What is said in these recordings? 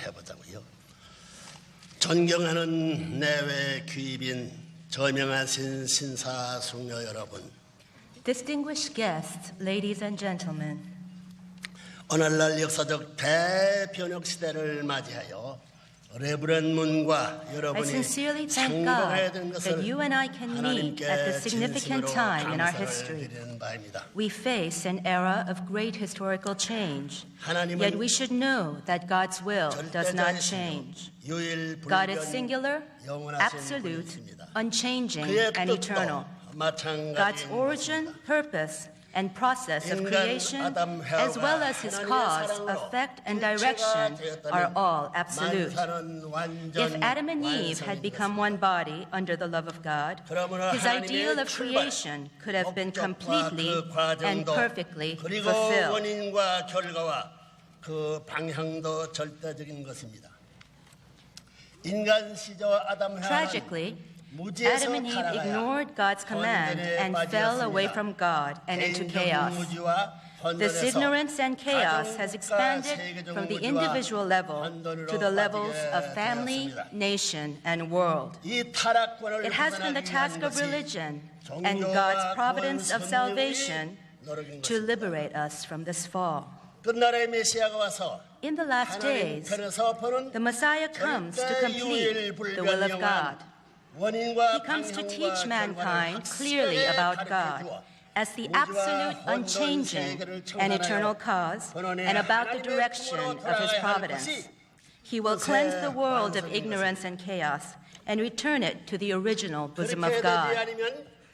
해보자고요. 존경하는 내외 귀빈 저명하신 신사숙녀 여러분, Distinguished guests, ladies and gentlemen, 오늘날 역사적 대변혁시대를 맞이하여 레브런 문과 I 여러분이 sincerely thank 상봉하게 God 된 that 것을 you and I can meet at this 하나님께 significant 진심으로 time in our history. 감사드리는 바입니다. We face an era of great historical change, 하나님은 yet we should know that God's will does not 절대자이시며 change. 유일 God is 불변 singular, 영원하신 absolute, 분입니다. unchanging, 그의 and 뜻도 eternal. 마찬가지인 God's origin, purpose, and process of 인간 creation, 아담 as well 하와가 as his 하나님의 cause, 사랑으로 effect, and 일체가 direction 되었다면 are all absolute. 만사는 완전 If Adam and Eve had 완성인 become one body under the love of God, 그러므로 his ideal 하나님의 of creation could have been 목적과 completely 그 과정도 and perfectly 그리고 fulfilled. 원인과 결과와 그 방향도 절대적인 것입니다. 인간 시저 아담 Tragically, 무지에서 Adam and Eve 타락하여 ignored God's command 혼돈에 and fell away 빠졌습니다. from God and into 개인적인 chaos. 무지와 This 혼돈에서 ignorance and chaos has 가정과 expanded 세계적 from the 무지와 individual level 혼돈으로 to the levels 빠지게 of family, 되었습니다. nation, and world. 이 타락권을 It has been the 벗어나기 task 위한 of 것이 religion and 종교와 God's providence of 구원섭리의 salvation 노력인 to 것입니다. liberate us from this fall. 끝날의 메시아가 와서 In the last 하나님 days, 편에서 보는 the Messiah comes to complete the will of God. He comes to teach mankind clearly about God as the absolute, unchanging, and eternal cause, and about the direction of His providence. He will cleanse the world of ignorance and chaos and return it to the original bosom of God.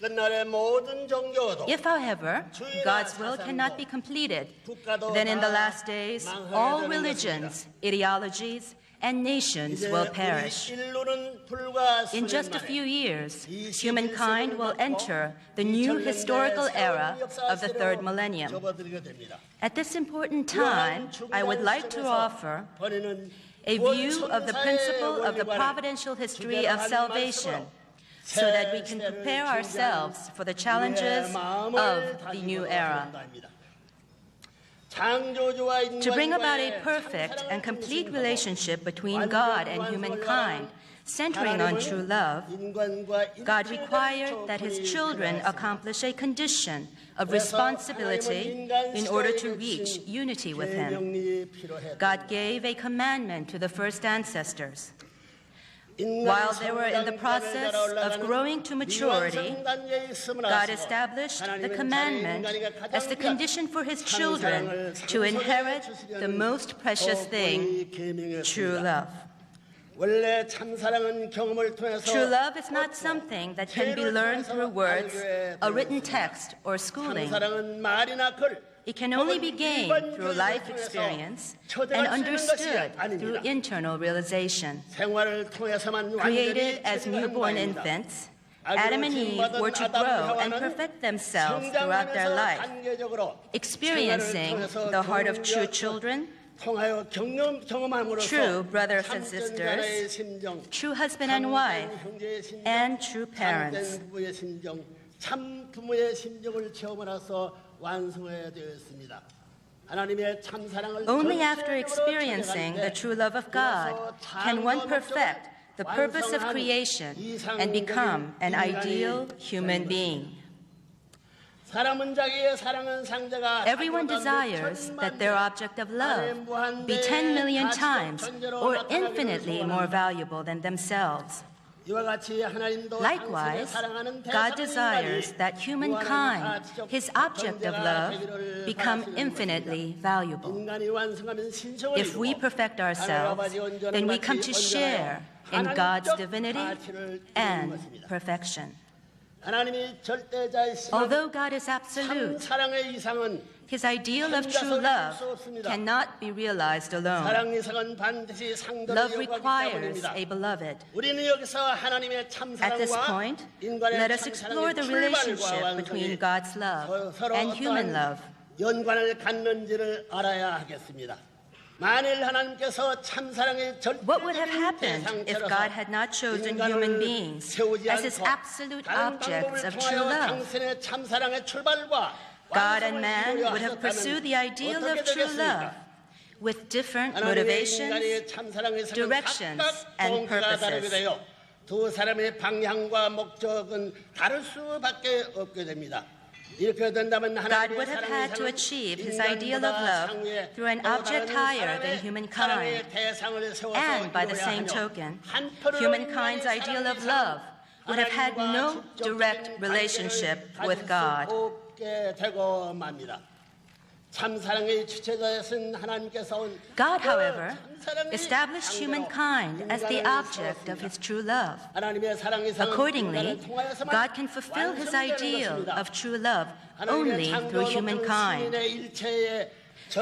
끝날의 모든 종교도 If, however, God's will cannot be completed, then in the last days, all religions, ideologies, and nations will perish. In just a few years, humankind will enter the new historical era of the third millennium. At this important time, I would like to offer a view of the principle of the providential history of salvation, so that we can prepare ourselves for the challenges of the new era. To bring about a perfect and complete relationship between God and humankind, centering on true love, God required that His children accomplish a condition of responsibility in order to reach unity with Him. God gave a commandment to the first ancestors. While they were in the process of growing to maturity, God established the commandment as the condition for His children to inherit the most precious thing, true love. True love is not something that can be learned through words, a written text, or schooling. It can only be gained through life experience and understood through internal realization. Created as newborn infants, Adam and Eve were to grow and perfect themselves throughout their life, experiencing the heart of true children, true brothers and sisters, true husband and wife, and true parents. Only after experiencing the true love of God can one perfect the purpose of creation and become an ideal human being. Everyone desires that their object of love be 10 million times or infinitely more valuable than themselves. Likewise, God desires that humankind, His object of love, become infinitely valuable. If we perfect ourselves, then we come to share in God's divinity and perfection. Although God is absolute, His ideal of true love cannot be realized alone. Love requires a beloved. At this point, let us explore the relationship between God's love and human love. What would have happened if God had not chosen human beings as His absolute objects of true love? God and man would have pursued the ideal of true love, with different 하나님의 motivations, 인간의 참사랑에서는 directions, 각각 and 동기가 다르게 purposes. 되어 두 사람의 방향과 목적은 다를 수밖에 없게 됩니다. 이렇게 된다면 God 하나님의 would have had to 사랑의 achieve his ideal of love through an object higher than humankind. And by the same token, humankind's ideal of love would have had no direct relationship with God. God, however, established humankind as the object of his true love. Accordingly, God can fulfill his ideal of true love only through humankind. The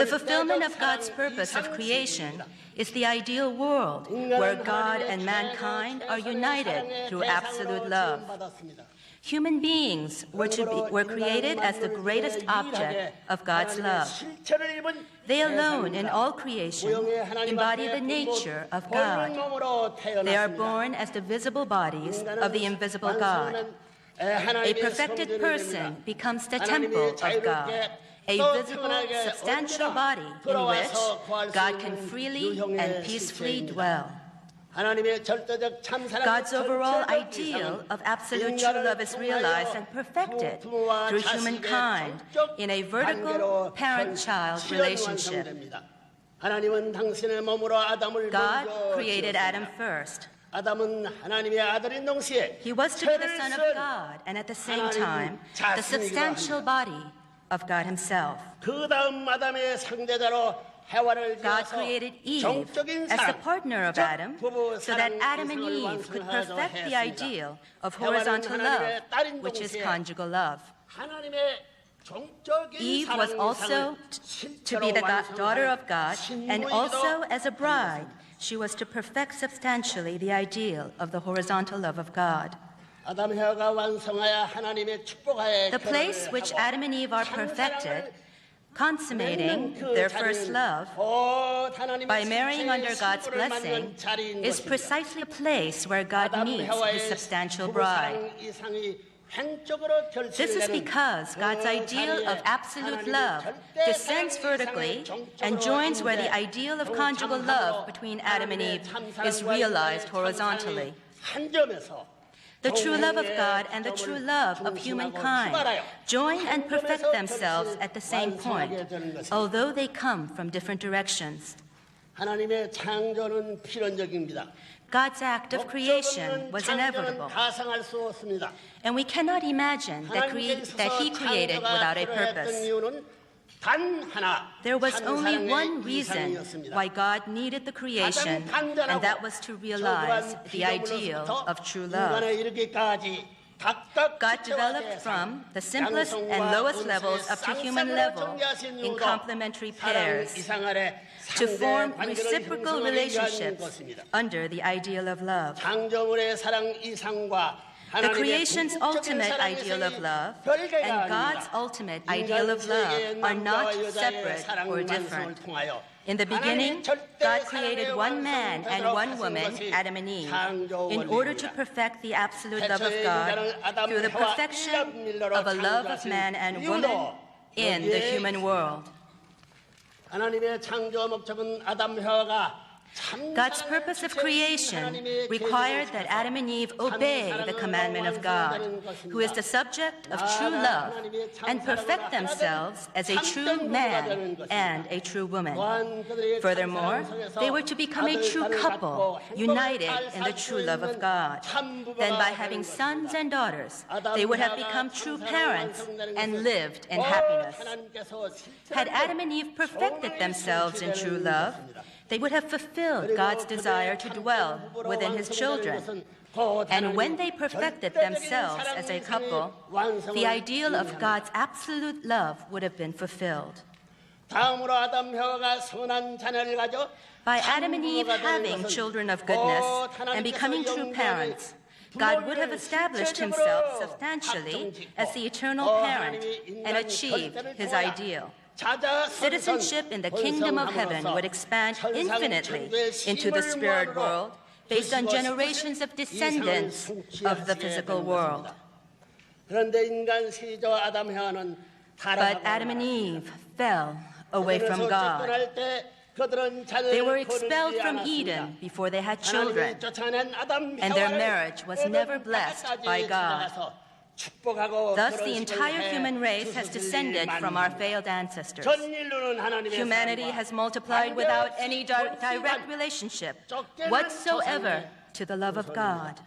fulfillment of God's purpose of creation is the ideal world where God and mankind are united through absolute love. Human beings were created as the greatest object of God's love. They alone in all creation embody the nature of God. They are born as the visible bodies of the invisible God. A perfected person becomes the temple of God, a visible, substantial body in which God can freely and peacefully dwell. God's overall ideal of absolute true love is realized and perfected through humankind in a vertical parent-child relationship. God created Adam first. He was to be the Son of God and at the same time the substantial body of God himself. God created Eve as the partner of Adam so that Adam and Eve could perfect the ideal of horizontal love, which is conjugal love. Eve was also to be the daughter of God, and also as a bride, she was to perfect substantially the ideal of the horizontal love of God. The place which Adam and Eve are perfected, consummating their first love by marrying under God's blessing, is precisely a place where God meets his substantial bride. This is because God's ideal of absolute love descends vertically and joins where the ideal of conjugal love between Adam and Eve is realized horizontally. The true love of God and the true love of humankind join and perfect themselves at the same point, although they come from different directions. God's act of creation was inevitable, and we cannot imagine that he created without a purpose. There was only one reason why God needed the creation, and that was to realize the ideal of true love. God developed from the simplest and lowest levels up to human level in complementary pairs to form reciprocal relationships under the ideal of love. The creation's ultimate ideal of love and God's ultimate ideal of love are not separate or different. In the beginning, God created one man and one woman, Adam and Eve, in order to perfect the absolute love of God through the perfection of a love of man and woman in the human world. God's purpose of creation required that Adam and Eve obey the commandment of God, who is the subject of true love, and perfect themselves as a true man and a true woman. Furthermore, they were to become a true couple, united in the true love of God. Then by having sons and daughters, they would have become true parents and lived in happiness. Had Adam and Eve perfected themselves in true love, they would have fulfilled God's desire to dwell within his children. And when they perfected themselves as a couple, the ideal of God's absolute love would have been fulfilled. By Adam and Eve having children of goodness and becoming true parents, God would have established himself substantially as the eternal parent and achieved his ideal. Citizenship in the kingdom of heaven would expand infinitely into the spirit world based on generations of descendants of the physical world. But Adam and Eve fell away from God. 그들은 They were 자녀를 expelled 거르지 from 않았습니다. Eden before they had children, 하나님이 쫓아낸 아담 and their 해와를 marriage was never blessed by God. 찾아가서 축복하고 Thus, the 결혼식을 entire 해 human race has 주소지를 descended from our 만듭니다. failed ancestors. 전 인류는 하나님의 Humanity 사랑과 has multiplied without any 관계없이 direct relationship 쫓겨난 whatsoever 조상의 to the love of God.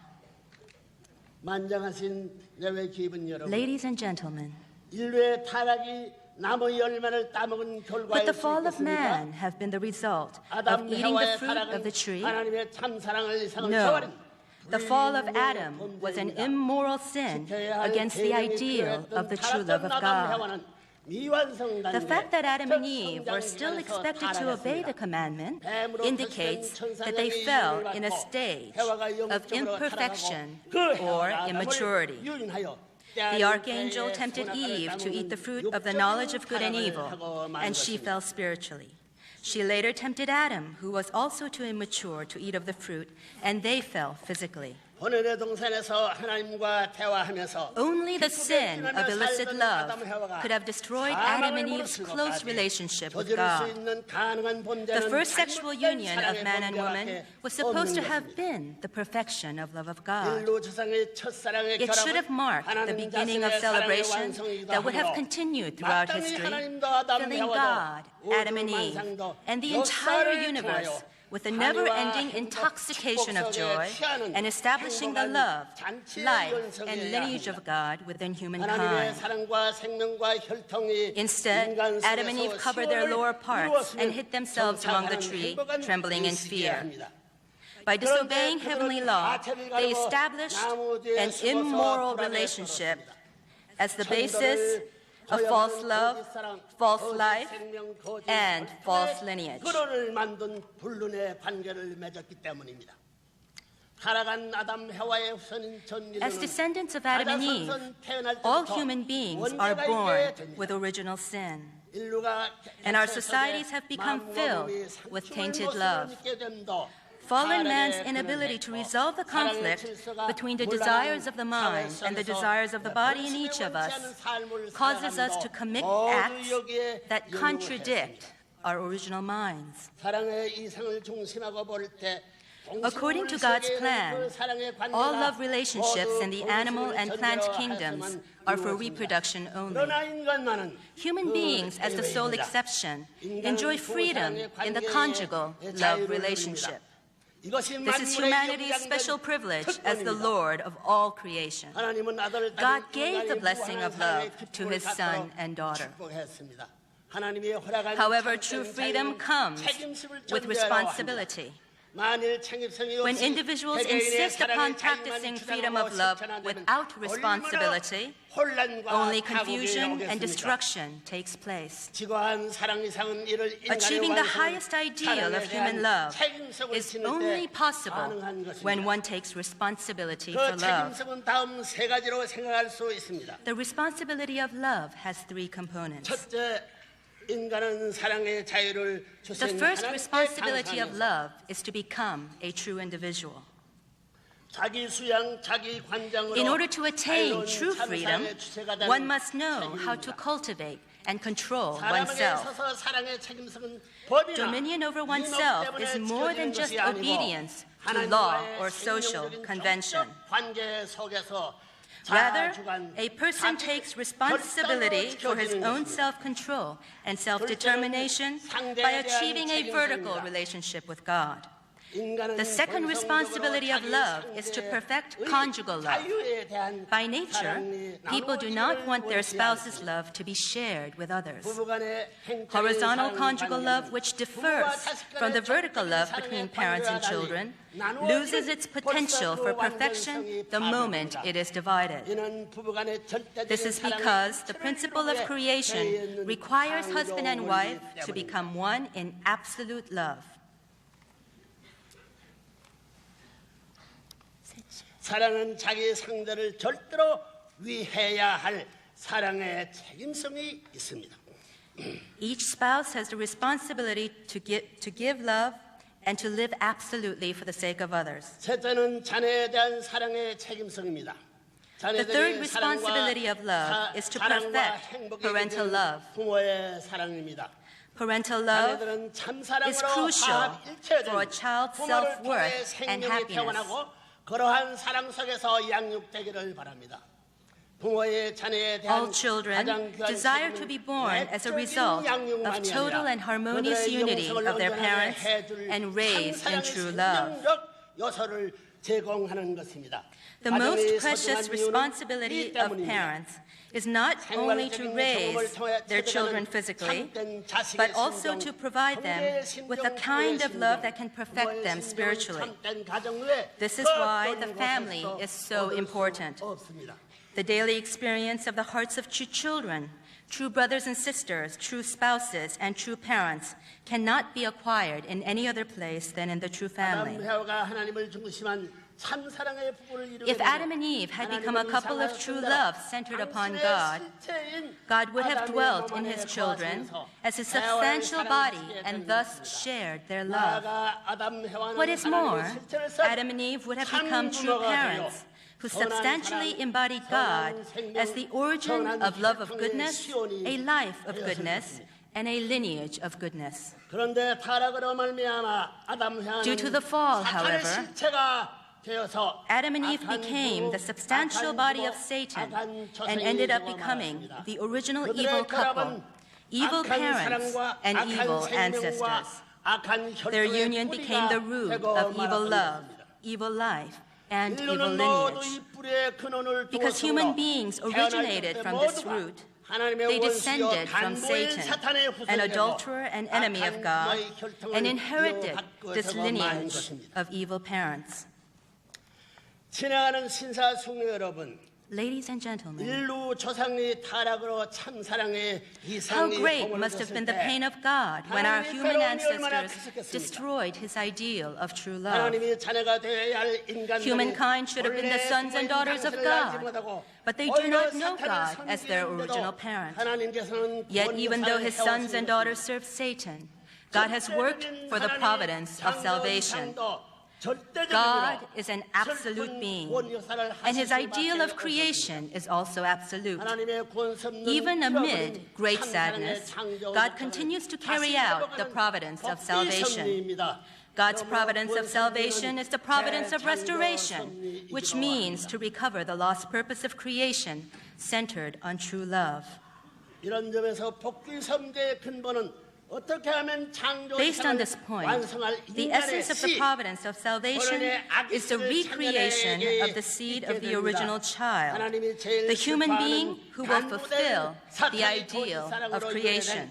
만장하신 예외 기분 여러분, Ladies and gentlemen, 인류의 타락이 나무 열매를 따먹은 but 결과일 the 수 fall of 있겠습니까? man have been the result of 아담 eating the 해와의 fruit of the 타락은 tree? 하나님의 참 사랑을 이상을 No. 저버린 The fall of Adam was an immoral sin against the ideal of the true love of God. The fact that Adam and Eve were still expected to obey the commandment indicates that they fell in a stage of imperfection or immaturity. The archangel tempted Eve to eat the fruit of the knowledge of good and evil, and she fell spiritually. She later tempted Adam, who was also too immature, to eat of the fruit, and they fell physically. 본연의 동산에서 하나님과 대화하면서 Only the sin of illicit love could have destroyed Adam and Eve's close relationship with God. The first sexual union of man and woman was supposed to have been the perfection of love of God. It should have marked the beginning of celebration that would have continued throughout history, filling God, Adam and Eve, and the entire universe with a never-ending intoxication of joy and establishing the love, life, and lineage of God within humankind. Instead, Adam and Eve covered their lower parts and hid themselves among the tree, trembling in fear. By disobeying heavenly law, they established an immoral relationship as the basis of false love, false life, and false lineage. 그를 만든 불륜의 관계를 맺었기 때문입니다. 타락한 아담 해와의 후손인 전 As 인류는 descendants of Adam and Eve, all human beings are born with original sin, and our societies have become filled with tainted love. Fallen man's inability to resolve the conflict between the desires of the mind and the desires of the body in each of us causes us to commit acts that contradict our original minds. According to God's plan, all love relationships in the animal and plant kingdoms are for reproduction only. Human beings, as the sole exception, enjoy freedom in the conjugal love relationship. This is humanity's special privilege as the Lord of all creation. God gave the blessing of love to his son and daughter. However, true freedom comes with responsibility. When individuals insist upon practicing freedom of love without responsibility, only confusion and destruction takes place. Achieving the highest ideal of human love is only possible when one takes responsibility for love. The responsibility of love has three components. The first responsibility of love is to become a true individual. In order to attain true freedom, one must know how to cultivate and control oneself. Dominion over oneself is more than just obedience to law or social convention. Rather, a person takes responsibility for his own self-control and self-determination by achieving a vertical relationship with God. The second responsibility of love is to perfect conjugal love. By nature, people do not want their spouse's love to be shared with others. Horizontal conjugal love, which differs from the vertical love between parents and children, loses its potential for perfection the moment it is divided. This is because the principle of creation requires husband and wife to become one in absolute love. 사랑은 자기 상대를 절대로 위해야 할 사랑의 책임성이 있습니다. Each spouse has the responsibility to give love and to live absolutely for the sake of others. 셋째는 자녀에 대한 사랑의 책임성입니다. The third responsibility of love is to perfect parental love. 부모의 사랑입니다. Parental love 자녀들은 is 참사랑으로 crucial 화합일체된 for a child's 부모를 통해 self-worth and 생명이 happiness. 태어나고 그러한 사랑 속에서 양육되기를 바랍니다. 부모의 자녀에 대한 All children 가장 귀한 desire 책임은 to be born as a 내적인 result 양육만이 of total 아니라 and harmonious 그들의 unity 영성을 of their 온전하게 parents 해줄 and raised in 참사랑의 true love. 생명력 요소를 제공하는 것입니다. The 가정의 most precious 소중한 이유는 responsibility 이 of 때문입니다. parents is not only to raise their children physically, but also to provide them with the kind of love that can perfect them spiritually. This is why the family is so important. The daily experience of the hearts of true children, true brothers and sisters, true spouses, and true parents cannot be acquired in any other place than in the true family. If Adam and Eve had become a couple of true love centered upon God, God would have dwelt in his children as a substantial body and thus shared their love. What is more, Adam and Eve would have become true parents who substantially embodied God as the origin of love of goodness, a life of goodness, and a lineage of goodness. Due to the fall, however, Adam and Eve became the substantial body of Satan and ended up becoming the original evil couple, evil parents, and evil ancestors. Their union became the root of evil love, evil life, and evil lineage. Because human beings originated from this root, they descended from Satan, an adulterer and enemy of God, and inherited this lineage of evil parents. 친애하는 신사숙녀 여러분, Ladies and gentlemen, 인류 조상의 타락으로 참사랑의 how 이상이 great must have been the pain of God when our human ancestors destroyed his ideal of true love. 하나님이 자녀가 되어야 할 인간들이 Humankind should have been the sons and daughters of God, but they do not know God as their original parent. Yet even though his sons and daughters serve Satan, God has worked for the providence of salvation. God is an absolute being, and his ideal of creation is also absolute. Even amid great sadness, God continues to carry out the providence of salvation. God's providence of salvation is the providence of restoration, which means to recover the lost purpose of creation centered on true love. 이런 점에서 복귀 선계의 근본은 Based on this point, the essence of the providence of salvation is the recreation of the seed of the original child, the human being who will fulfill the ideal of creation.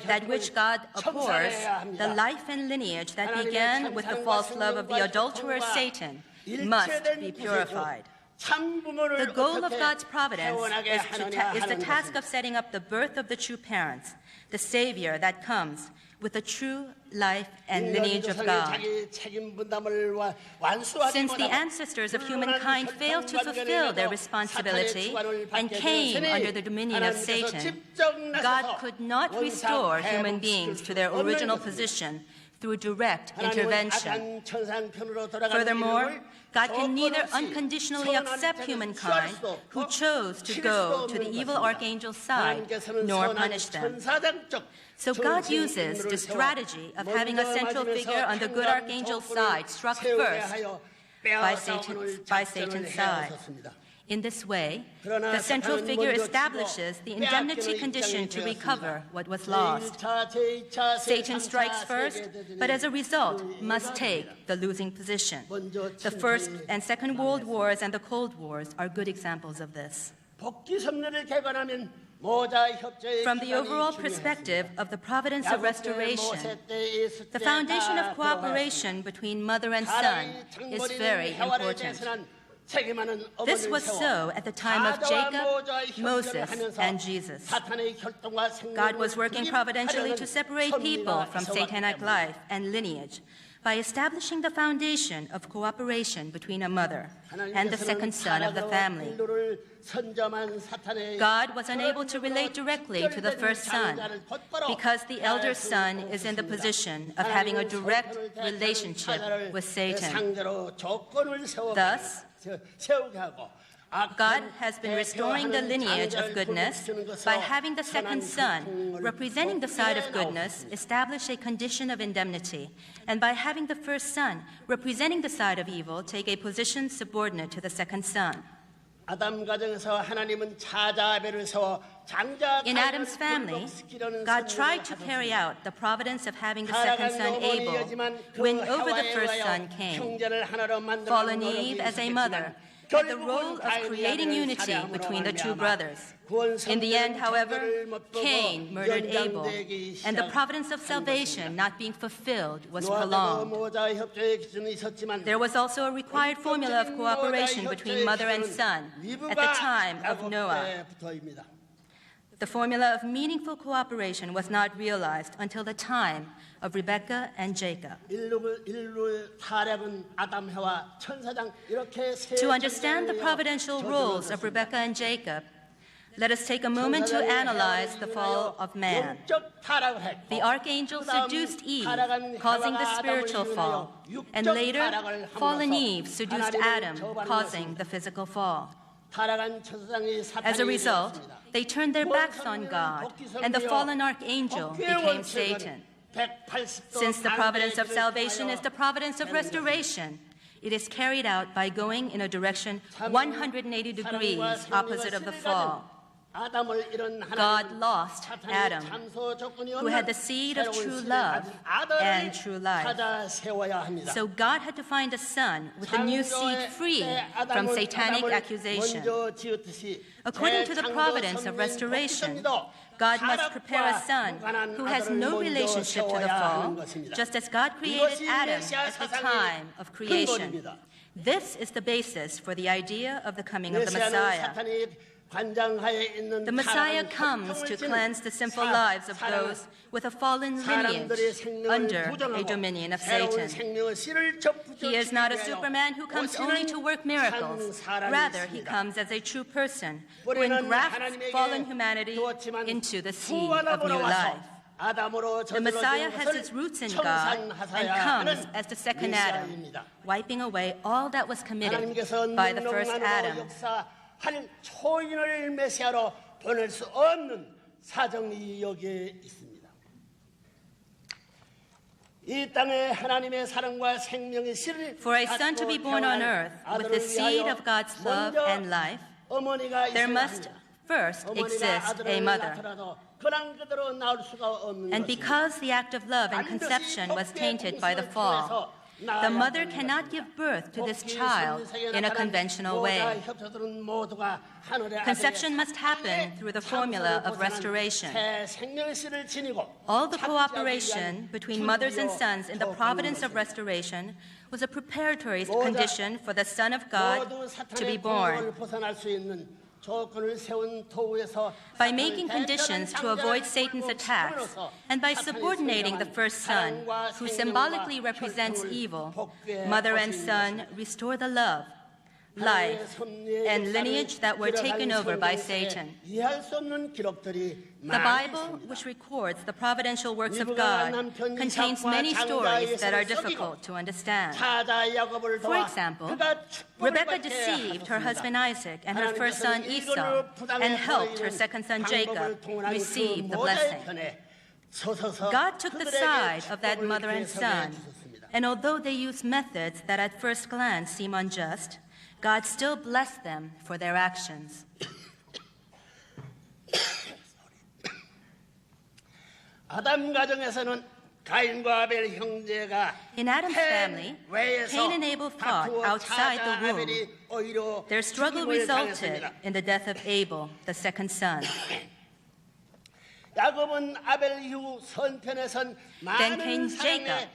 That which God abhors, the life and lineage that began with the false love of the adulterer Satan, must be purified. The goal of God's providence is the task of setting up the birth of the true parents, the Savior that comes with the true life and lineage of God. Since the ancestors of humankind failed to fulfill their responsibility and came under the dominion of Satan, God could not restore human beings to their original position through direct intervention. Furthermore, God can neither unconditionally accept humankind who chose to go to the evil archangel's side, nor punish them. So God uses the strategy of having a central figure on the good archangel's side struck first by Satan's side. In this way, the central figure establishes the indemnity condition to recover what was lost. Satan strikes first, but as a result, must take the losing position. The First and Second World Wars and the Cold Wars are good examples of this. From the overall perspective of the providence of restoration, the foundation of cooperation between mother and son is very important. This was so at the time of Jacob, Moses, and Jesus. God was working providentially to separate people from satanic life and lineage by establishing the foundation of cooperation between a mother and the second son of the family. God was unable to relate directly to the first son because the elder son is in the position of having a direct relationship with Satan. Thus, God has been restoring the lineage of goodness by having the second son, representing the side of goodness, establish a condition of indemnity, and by having the first son, representing the side of evil, take a position subordinate to the second son. 아담 가정에서 하나님은 차자 아벨을 세워 장자 In Adam's family, God tried to carry out the providence of having the second son Abel, win over the first son Cain. Fallen Eve, as a mother, had the role of creating unity between the two brothers. In the end, however, Cain murdered Abel, and the providence of salvation not being fulfilled was prolonged. There was also a required formula of cooperation between mother and son at the time of Noah. The formula of meaningful cooperation was not realized until the time of Rebekah and Jacob. To understand the providential roles of Rebekah and Jacob, let us take a moment to analyze the fall of man. The archangel seduced Eve, causing the spiritual fall, and later, fallen Eve seduced Adam, causing the physical fall. As a result, they turned their backs on God, and the fallen archangel became Satan. Since the providence of salvation is the providence of restoration, it is carried out by going in a direction 180 degrees opposite of the fall. God lost Adam, who had the seed of true love and true life. So God had to find a son with a new seed free from satanic accusation. According to the providence of restoration, God must prepare a son who has no relationship to the fall, just as God created Adam at the time of creation. This is the basis for the idea of the coming of the Messiah. The Messiah comes to cleanse the sinful lives of those with a fallen lineage under a dominion of Satan. He is not a Superman who comes only to work miracles. Rather, he comes as a true person who engrafts fallen humanity into the seed of new life. The Messiah has his roots in God and comes as the second Adam, wiping away all that was committed by the first Adam. 한 초인을 메시아로 보낼 수 없는 사정이 여기에 있습니다. 이 땅에 하나님의 사랑과 생명의 씨를 For a son to be born on earth with the seed of God's love and life, there must first exist a mother. And because the act of love and conception was tainted by the fall, the mother cannot give birth to this child in a conventional way. Conception must happen through the formula of restoration. All the cooperation between mothers and sons in the providence of restoration was a preparatory condition for the Son of God to be born. By making conditions to avoid Satan's attacks, and by subordinating the first son, who symbolically represents evil, mother and son restore the love, life, and lineage that were taken over by Satan. The Bible, which records the providential works of God, contains many stories that are difficult to understand. For example, Rebekah deceived her husband Isaac and her first son Esau, and helped her second son Jacob receive the blessing. God took the side of that mother and son, and although they used methods that at first glance seem unjust, God still blessed them for their actions. In Adam's family, Cain and Abel fought outside the womb. Their struggle resulted in the death of Abel, the second son. Then came Jacob.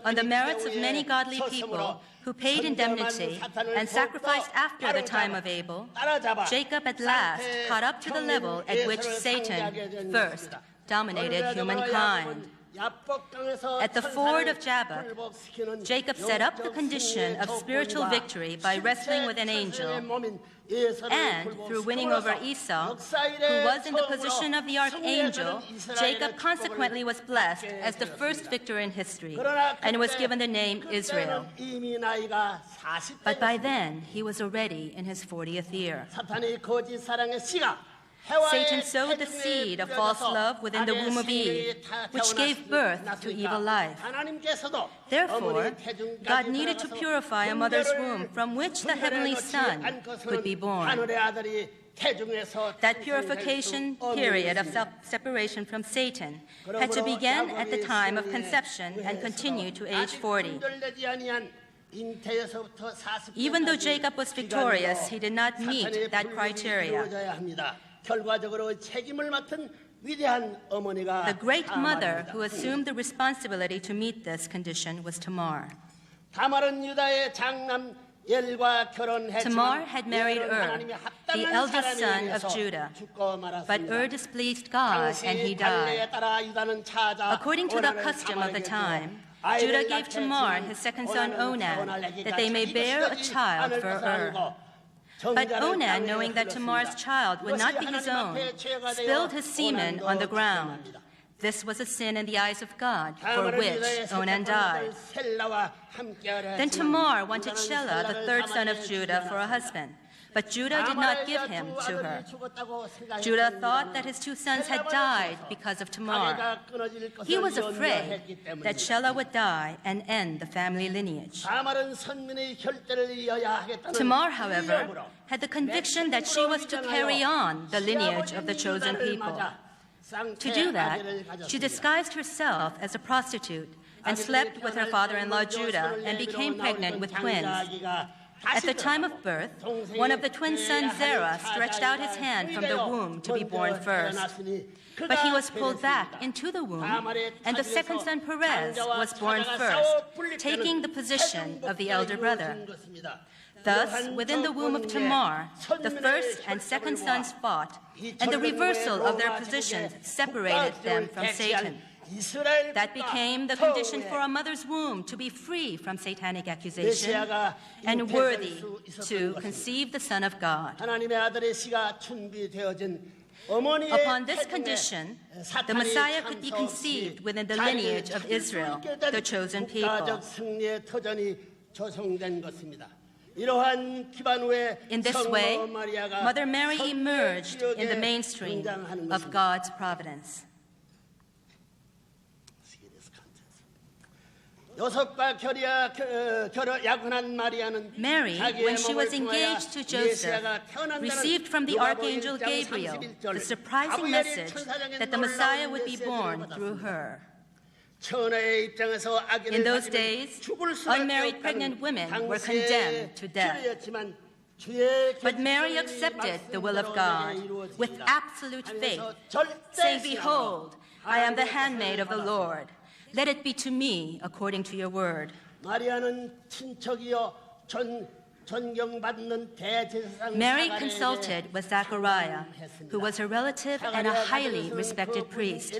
On the merits of many godly people who paid indemnity and sacrificed after the time of Abel, Jacob at last caught up to the level at which Satan first dominated humankind. At the ford of Jabbok, Jacob set up the condition of spiritual victory by wrestling with an angel, and through winning over Esau, who was in the position of the archangel, Jacob consequently was blessed as the first victor in history and was given the name Israel. But by then, he was already in his 40th year. Satan sowed the seed of false love within the womb of Eve, which gave birth to evil life. Therefore, God needed to purify a mother's womb from which the heavenly Son could be born. That purification period of separation from Satan had to begin at the time of conception and continue to age 40. Even though Jacob was victorious, he did not meet that criteria. The great mother who assumed the responsibility to meet this condition was Tamar. Tamar had married the eldest son of Judah, but displeased God and he died. According to the custom of the time, Judah gave Tamar his second son Onan, that they may bear a child for But Onan, knowing that Tamar's child would not be his own, spilled his semen on the ground. This was a sin in the eyes of God, for which Onan died. Then Tamar wanted Shelah, the third son of Judah, for a husband. But Judah did not give him to her. Judah thought that his two sons had died because of Tamar. He was afraid that Shelah would die and end the family lineage. Tamar, however, had the conviction that she was to carry on the lineage of the chosen people. To do that, she disguised herself as a prostitute and slept with her father-in-law Judah and became pregnant with twins. At the time of birth, one of the twin sons, Zerah, stretched out his hand from the womb to be born first. But he was pulled back into the womb, and the second son, Perez, was born first, taking the position of the elder brother. Thus, within the womb of Tamar, the first and second sons fought, and the reversal of their positions separated them from Satan. That became the condition for a mother's womb to be free from satanic accusation and worthy to conceive the Son of God. Upon this condition, the Messiah could be conceived within the lineage of Israel, the chosen people. In this way, Mother Mary emerged in the mainstream of God's providence. Mary, when she was engaged to Joseph, received from the archangel Gabriel the surprising message that the Messiah would be born through her. In those days, unmarried pregnant women were condemned to death. But Mary accepted the will of God with absolute faith, saying, "Behold, I am the handmaid of the Lord. Let it be to me according to your word." Mary consulted with Zachariah, who was a relative and a highly respected priest.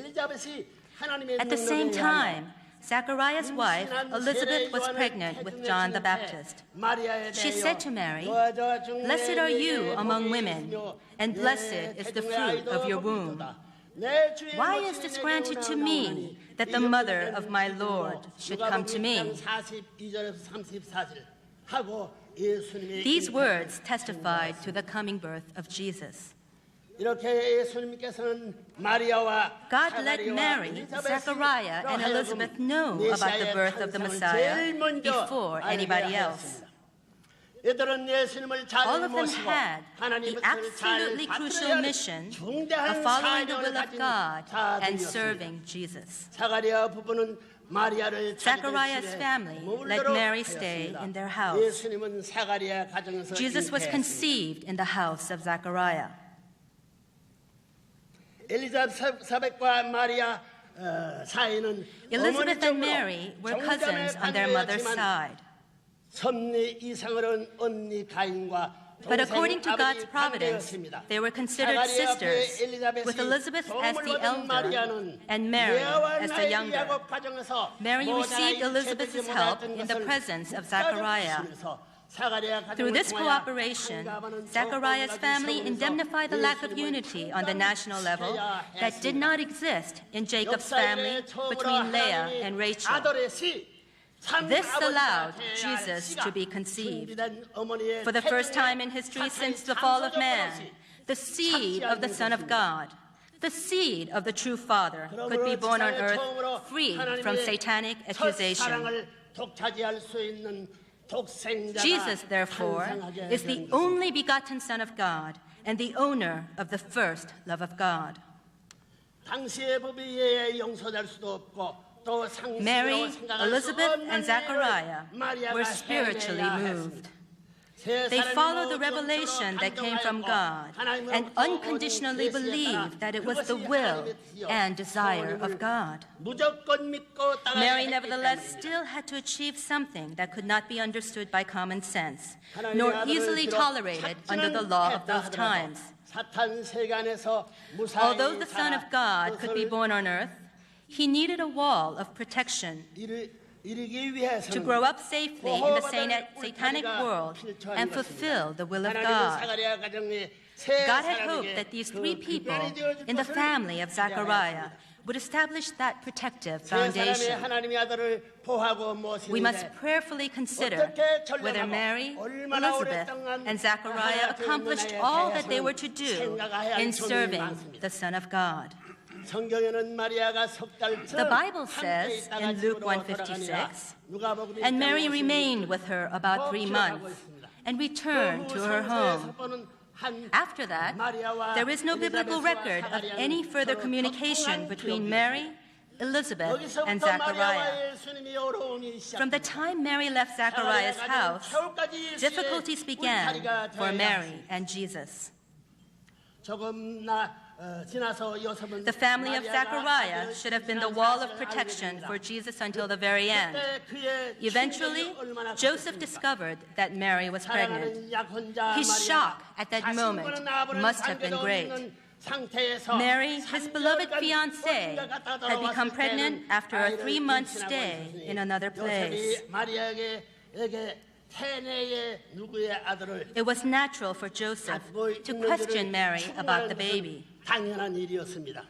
At the same time, Zachariah's wife, Elizabeth, was pregnant with John the Baptist. She said to Mary, "Blessed are you among women, and blessed is the fruit of your womb. Why is this granted to me, that the mother of my Lord should come to me?" These words testified to the coming birth of Jesus. God let Mary, Zachariah, and Elizabeth know about the birth of the Messiah before anybody else. All of them had the absolutely crucial mission of following the will of God and serving Jesus. Zachariah's family let Mary stay in their house. Jesus was conceived in the house of Zachariah. Elizabeth and Mary were cousins on their mother's side. But according to God's providence, they were considered sisters, with Elizabeth as the elder and Mary as the younger. Mary received Elizabeth's help in the presence of Zechariah. Through this cooperation, Zechariah's family indemnified the lack of unity on the national level that did not exist in Jacob's family between Leah and Rachel. This allowed Jesus to be conceived. For the first time in history since the fall of man, the seed of the Son of God, the seed of the true Father, could be born on earth free from satanic accusation. Jesus, therefore, is the only begotten Son of God and the owner of the first love of God. Mary, Elizabeth, and Zechariah were spiritually moved. They followed the revelation that came from God and unconditionally believed that it was the will and desire of God. Mary, nevertheless, still had to achieve something that could not be understood by common sense, nor easily tolerated under the law of those times. Although the Son of God could be born on earth, he needed a wall of protection to grow up safely in the satanic world and fulfill the will of God. God had hoped that these three people in the family of Zechariah would establish that protective foundation. We must prayerfully consider whether Mary, Elizabeth, and Zechariah accomplished all that they were to do in serving the Son of God. The Bible says in Luke 1:56, and Mary remained with her about 3 months and returned to her home. After that, there is no biblical record of any further communication between Mary, Elizabeth, and Zechariah. From the time Mary left Zechariah's house, difficulties began for Mary and Jesus. The family of Zechariah should have been the wall of protection for Jesus until the very end. Eventually, Joseph discovered that Mary was pregnant. His shock at that moment must have been great. Mary, his beloved fiancée, had become pregnant after a 3-month stay in another place. It was natural for Joseph to question Mary about the baby. 당연한 일이었습니다.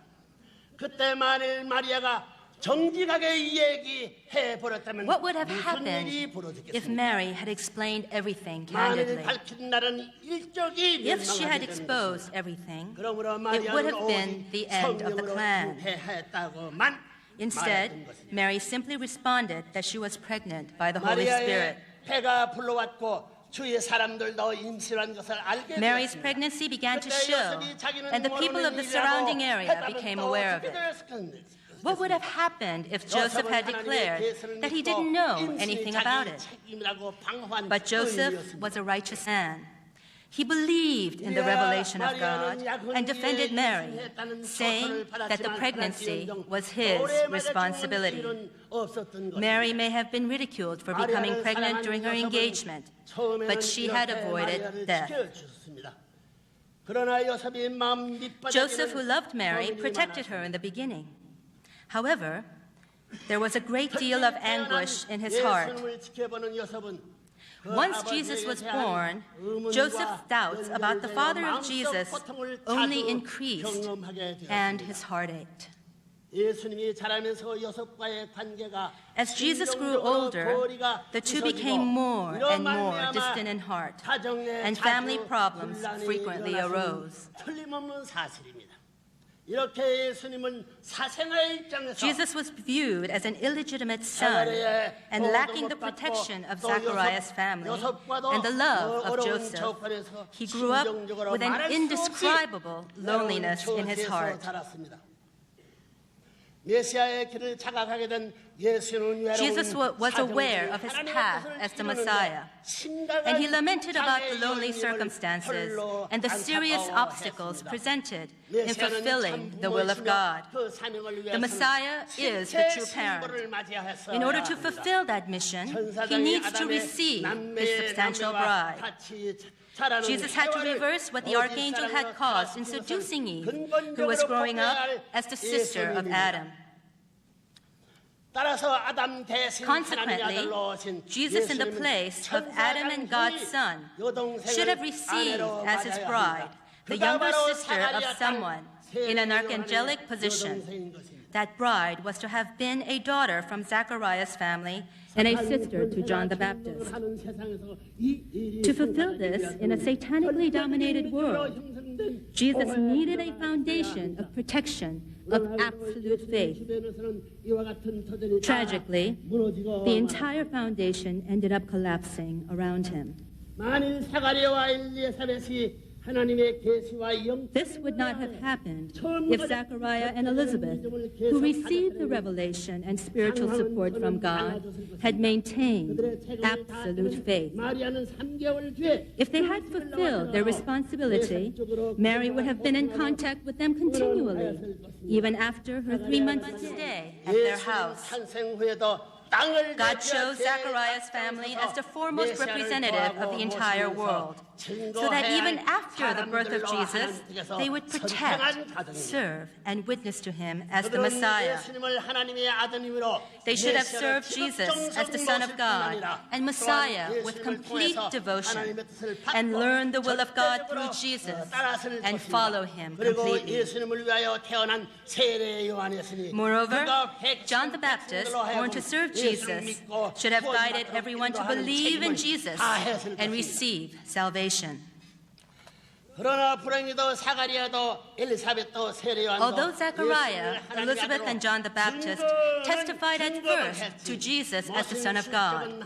그때 만일 마리아가 정직하게 얘기해 버렸다면 What would have 무슨 일이 happened 벌어지겠습니까? if Mary had explained everything 만일 candidly? 밝힌 날은 일적이 If she had 멸망하게 되는 exposed everything, 그러므로 it would have 마리아는 been the end of the 성령으로 clan. 잉태했다고만 Instead, 말했던 것입니다. Mary simply responded that she was pregnant by the Holy 마리아의 Spirit. 배가 불러왔고 주의 사람들도 임신한 것을 알게 Mary's 되었습니다. pregnancy began to 그때 show, 요셉이 자기는 and the people of the surrounding area became aware of it. What would have happened if Joseph had declared that he didn't know anything about it? But Joseph was a righteous man. He believed in the revelation of God and defended Mary, saying that the pregnancy was his responsibility. Mary may have been ridiculed for becoming pregnant during her engagement, but she had avoided death. Joseph, who loved Mary, protected her in the beginning. However, there was a great deal of anguish in his heart. Once Jesus was born, Joseph's doubts about the father of Jesus only increased, and his heart ached. As Jesus grew older, the two became more and more distant in heart, and family problems frequently arose. Jesus was viewed as an illegitimate son and lacking the protection of Zechariah's family and the love of Joseph. He grew up with an indescribable loneliness in his heart. Jesus was aware of his path as the Messiah, and he lamented about the lonely circumstances and the serious obstacles presented in fulfilling the will of God. The Messiah is the true parent. In order to fulfill that mission, he needs to receive his substantial bride. Jesus had to reverse what the archangel had caused in seducing Eve, who was growing up as the sister of Adam. Consequently, Jesus in the place of Adam and God's son should have received as his bride the younger sister of someone in an archangelic position. That bride was to have been a daughter from Zachariah's family and a sister to John the Baptist. To fulfill this in a satanically dominated world, Jesus needed a foundation of protection of absolute faith. Tragically, the entire foundation ended up collapsing around him. This would not have happened if Zachariah and Elizabeth, who received the revelation and spiritual support from God, had maintained absolute faith. If they had fulfilled their responsibility, Mary would have been in contact with them continually, even after her 3-month stay at their house. God chose Zachariah's family as the foremost representative of the entire world, so that even after the birth of Jesus, they would protect, serve, and witness to him as the Messiah. They should have served Jesus as the Son of God and Messiah with complete devotion, and learn the will of God through Jesus and follow him completely. Moreover, John the Baptist, born to serve Jesus, should have guided everyone to believe in Jesus and receive salvation. Although Zachariah, Elizabeth, and John the Baptist testified at first to Jesus as the Son of God,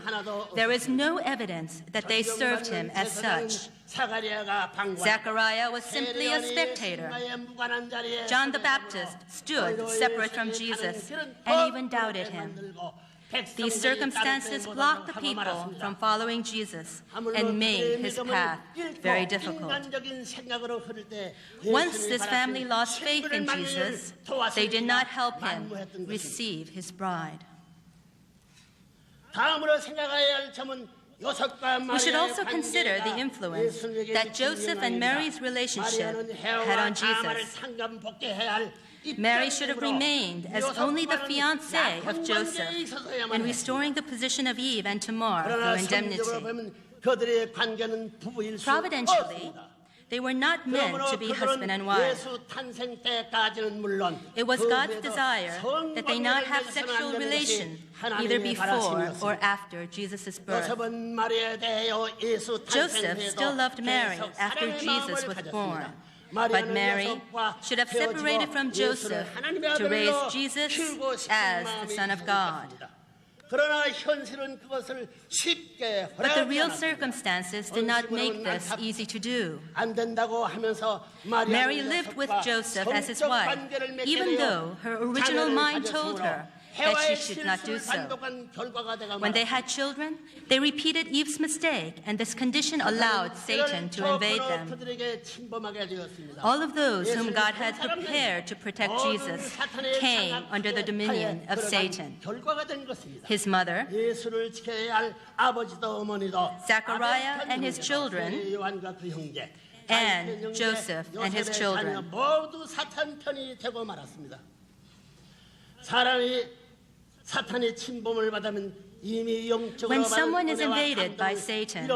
there is no evidence that they served him as such. Zachariah was simply a spectator. John the Baptist stood separate from Jesus and even doubted him. These circumstances blocked the people from following Jesus and made his path very difficult. Once this family lost faith in Jesus, they did not help him receive his bride. We should also consider the influence that Joseph and Mary's relationship had on Jesus. Mary should have remained as only the fiancée of Joseph in restoring the position of Eve and Tamar through indemnity. Providentially, they were not meant to be husband and wife. It was God's desire that they not have sexual relations either before or after Jesus' birth. Joseph still loved Mary after Jesus was born. But Mary should have separated from Joseph to raise Jesus as the Son of God. But the real circumstances did not make this easy to do. Mary lived with Joseph as his wife, even though her original mind told her that she should not do so. When they had children, they repeated Eve's mistake, and this condition allowed Satan to invade them. All of those whom God had prepared to protect Jesus came under the dominion of Satan. His mother, Zachariah and his children, and Joseph and his children. When someone is invaded by Satan,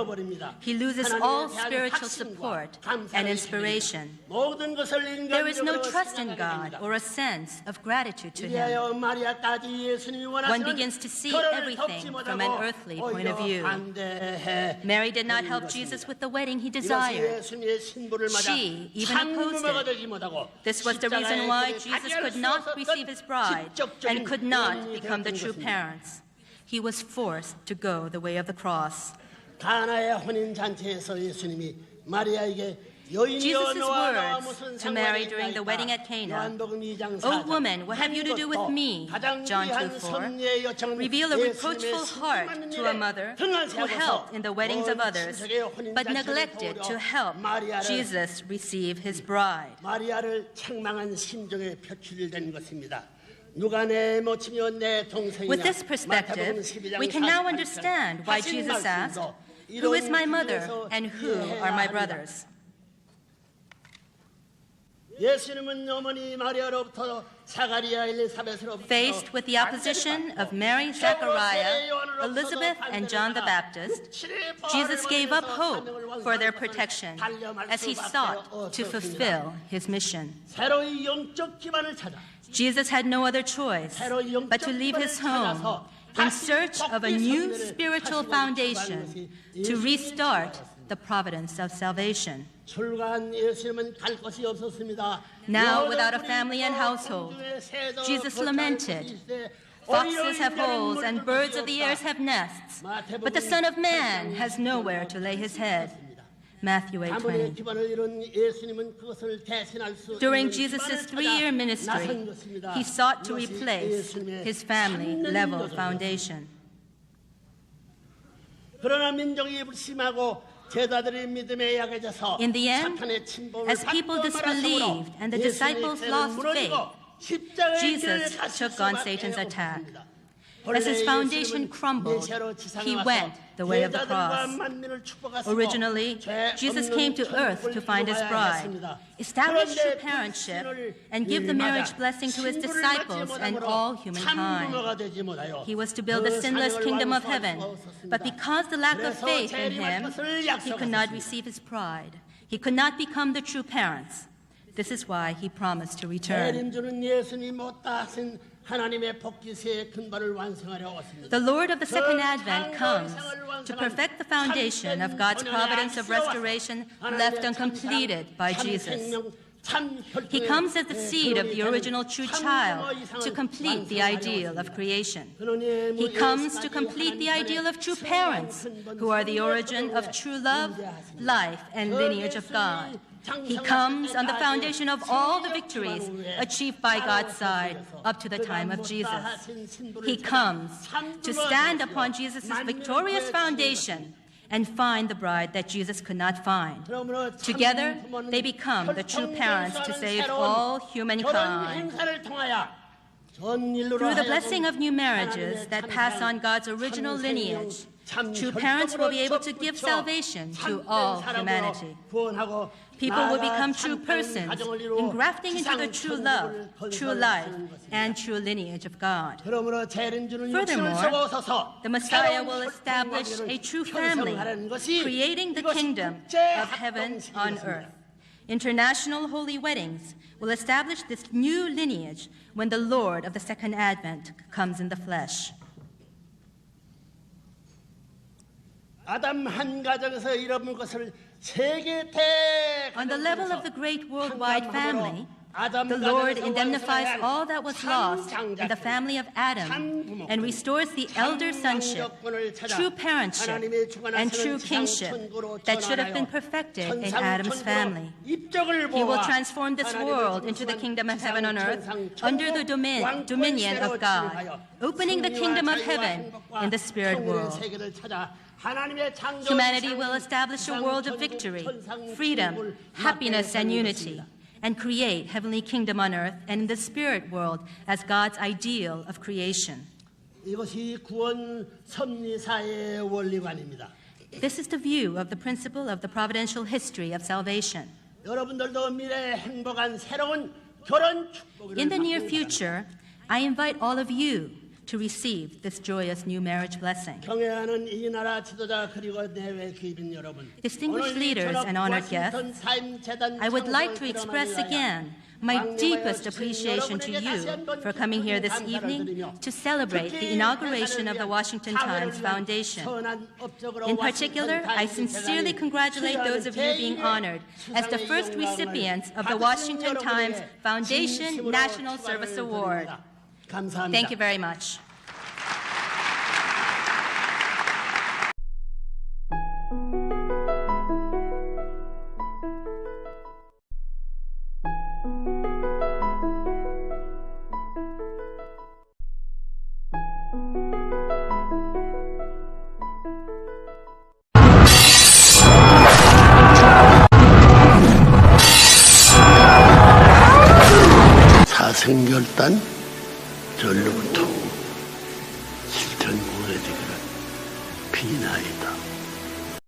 he loses all spiritual support and inspiration. There is no trust in God or a sense of gratitude to Him. One begins to see everything from an earthly point of view. Mary did not help Jesus with the wedding he desired. She even opposed it. This was the reason why Jesus could not receive his bride and could not become the true parents. He was forced to go the way of the cross. Jesus' words to Mary during the wedding at Cana, "O woman, what have you to do with me?" John 2:4, reveal a reproachful heart to a mother who helped in the weddings of others, but neglected to help Jesus receive his bride. 마리아를 책망한 심정에 표출된 것입니다. 누가 내 모친이요 내 동생이냐. With this perspective, we can now understand why Jesus asked, "Who is my mother and who are my brothers?" 예수님은 어머니 마리아로부터 사가리아 엘리사벳으로부터 Faced with the opposition of Mary, Zechariah, Elizabeth, and John the Baptist, Jesus gave up hope for their protection as he sought to fulfill his mission. 새로운 영적 기반을 찾아 Jesus had no other choice but to leave his home in search of a new spiritual foundation to restart the providence of salvation. 출가한 예수님은 갈 곳이 없었습니다. Now, without a family and household, Jesus lamented, "Foxes have holes and birds of the air have nests, but the Son of Man has nowhere to lay his head." Matthew 8:20. During Jesus' 3-year ministry, he sought to replace his family-level foundation. 그러나 민족이 불심하고 In the end, as people disbelieved and the disciples lost faith, Jesus took on Satan's attack. As his foundation crumbled, he went the way of the cross. Originally, Jesus came to earth to find his bride, establish true parentship, and give the marriage blessing to his disciples and all humankind. He was to build the sinless kingdom of heaven, but because the lack of faith in him, he could not receive his bride. He could not become the true parents. This is why he promised to return. The Lord of the Second Advent comes to perfect the foundation of God's providence of restoration left uncompleted by Jesus. He comes as the seed of the original true child to complete the ideal of creation. He comes to complete the ideal of true parents, who are the origin of true love, life, and lineage of God. He comes on the foundation of all the victories achieved by God's side up to the time of Jesus. He comes to stand upon Jesus' victorious foundation and find the bride that Jesus could not find. Together, they become the true parents to save all humankind. Through the blessing of new marriages that pass on God's original lineage, true parents will be able to give salvation to all humanity. People will become true persons, engrafting into the true love, true life, and true lineage of God. Furthermore, the Messiah will establish a true family, creating the kingdom of heaven on earth. International holy weddings will establish this new lineage when the Lord of the Second Advent comes in the flesh. 아담 한 가정에서 잃어버린 것을 On the level of the great worldwide family, the Lord indemnifies all that was lost in the family of Adam and restores the elder sonship, true parentship, and true kingship that should have been perfected in Adam's family. He will transform this world into the kingdom of heaven on earth under the dominion of God, opening the kingdom of heaven in the spirit world. Humanity will establish a world of victory, freedom, happiness, and unity, and create heavenly kingdom on earth and in the spirit world as God's ideal of creation. 이것이 구원섭리사의 원리관입니다. This is the view of the principle of the providential history of salvation. 여러분들도 미래에 행복한 새로운 결혼 축복을 In the near future, I invite all of you to receive this joyous new marriage blessing. 경애하는 이 나라 지도자 그리고 내외 귀빈 여러분. Distinguished leaders and honored guests, I would like to express again my deepest appreciation to you for coming here this evening to celebrate the inauguration of the Washington Times Foundation. In particular, I sincerely congratulate those of you being honored as the first recipients of the Washington Times Foundation National Service Award. Thank you very much. 일단